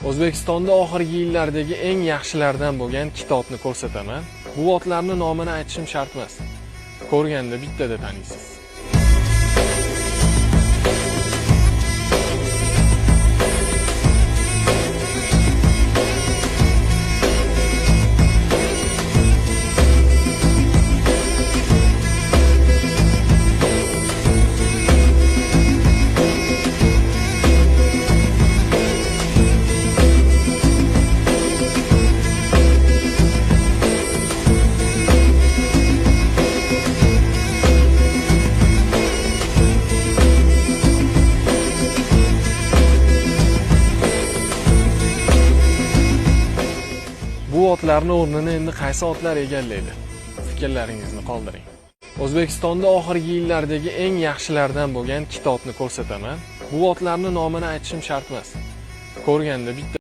O'zbekistonda oxirgi yillardagi eng yaxshilardan bo'lgan kitobni ko'rsataman. Bu otlarning nomini aytishim shart emas. Ko'rganda bittada taniysiz. Bu otlarning o'rnini endi qaysi otlar egallaydi? Fikrlaringizni qoldiring. O'zbekistonda oxirgi yillardagi eng yaxshilardan bo'lgan kitobni ko'rsataman. Bu otlarning nomini aytishim shart emas. Ko'rganda bitta